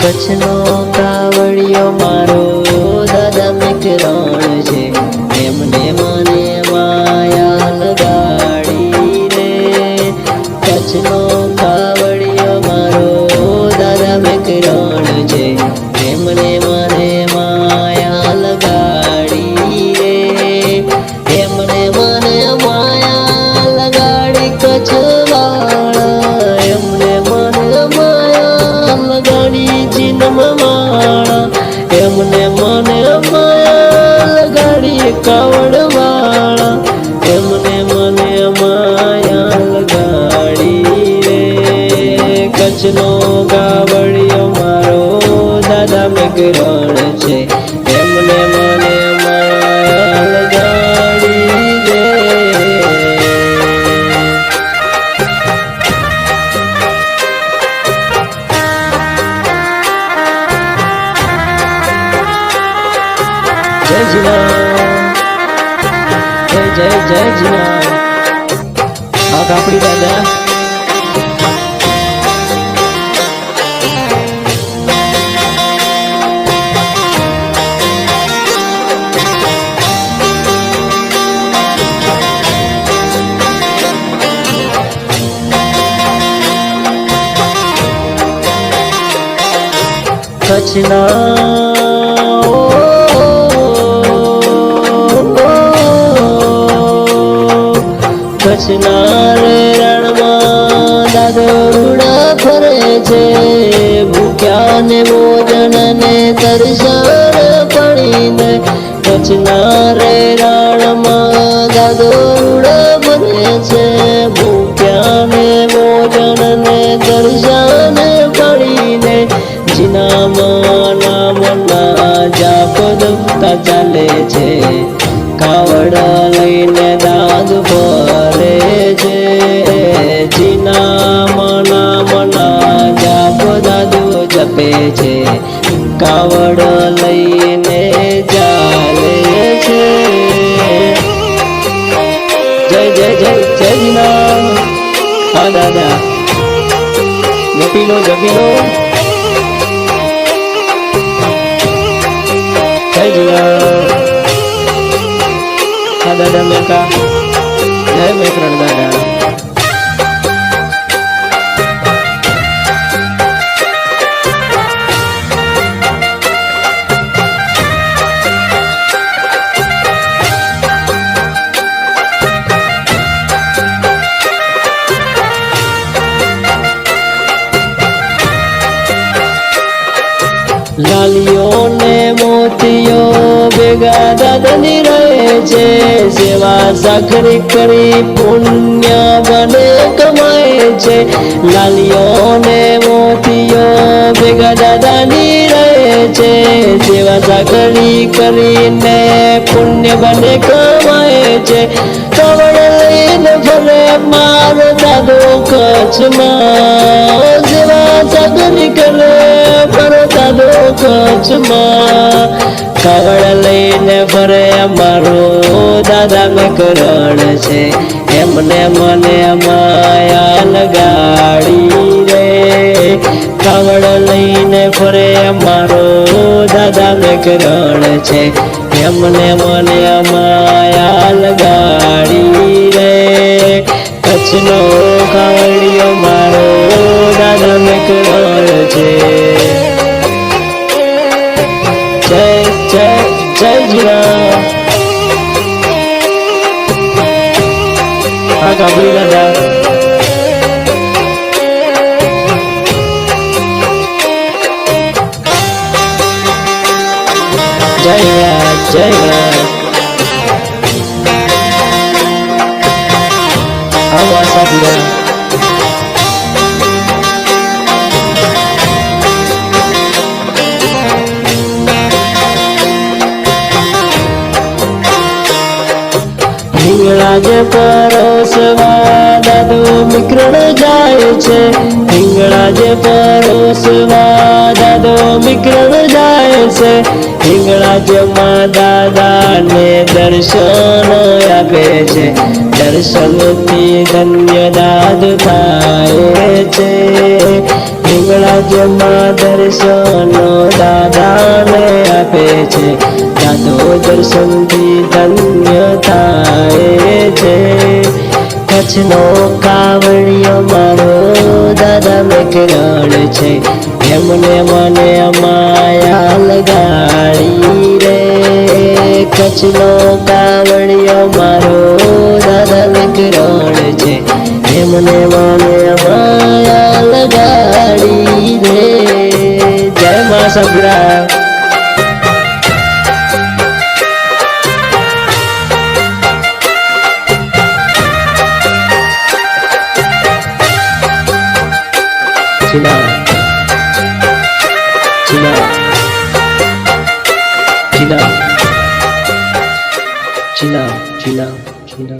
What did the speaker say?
કચ્છનો કાવડિયો મારો દાદા મિકરણ છે, એમને મને માયા લગાડી રે. કચ્છનો કાવડિયો મારો દાદા મિકરણ છે, એમને મને માયા લગાડી રે. એમને મને માયા લગાડી કચ્છવાળા, એમને મને માયા લગાડી ચિન્મવાળા, એમને મને માયા લગાડી કાવડવાળા, એમને મને માયા લગાડી રે. કચ્છનો કાવડિયો મારો દાદા મિકરણ છે, એમને મને માયા લગાડી રે. જય જીના, જય જય જય જીના. આ કાપડી દાદા કચ્છના કચ્છના રે રણમાં દાદો રૂડા ફરે છે, ભૂખ્યા ને ભોજન ને તરસાર પડીને. કચ્છના રે રણમાં દાદો રૂડા ફરે છે, ભૂખ્યા ને ભોજન ને તરસાર પડીને. જીના નામના જાપ દફતા ચાલે છે, કાવડા લઈને દાદ ફરે છે. જીના નામના જાપ દાદુ જપે છે, કાવડ લઈને ચાલે છે. જય જય જય જય જીના. હા દાદા જપીલો જપીલો. જય જીના. હા દાદા મેકા, જય મેકરણ દાદા. લાલીઓ ને મોતીઓ ભેગા દાદાની રહે છે, સેવા સાખરી કરી પુણ્ય બને કમાય છે. લાલીઓ ને મોતીઓ ભેગા દાદાની રહે છે, સેવા સાખરી કરીને પુણ્ય બને કમાય છે. કાવડ લઈને ફરે મારો દાદો કચ્છમાં, સેવા સાખરી કરે મારો દાદો કચ્છમાં. કાવડ લઈને ફરે મારો દાદા મિકરણ છે, એમને મને માયા લગાડી રે. કાવડ લઈને ફરે મારો દાદા મિકરણ છે, એમને મને માયા લગાડી રે. કચ્છનો કાવડિયો મારો દાદા મિકરણ છે. જય જય જય જીના. આ કાપડી દાદા જય રાજ જય રાજ. આવા સાથી હિંગળા જે પરોસવા દાદો મિકરણ જાય છે, હિંગળા જે પરોસવા દાદો મિકરણ જાય છે. હિંગળા જેમાં દાદાને દર્શન આપે છે, દર્શનથી ધન્ય દાદ થાય છે. હિંગળાજમાં દર્શનો દાદાને આપે છે, દાદો દર્શનથી ધન્ય થાય છે. કચ્છનો કાવડિયો મારો દાદા મેકરણ છે, એમને મને માયા લગાડી રે. કચ્છનો કાવડિયો મારો દાદા મેકરણ છે, એમને મને માયા લગાડી રે. જય મા સગડા. China, China, China, China, China, China.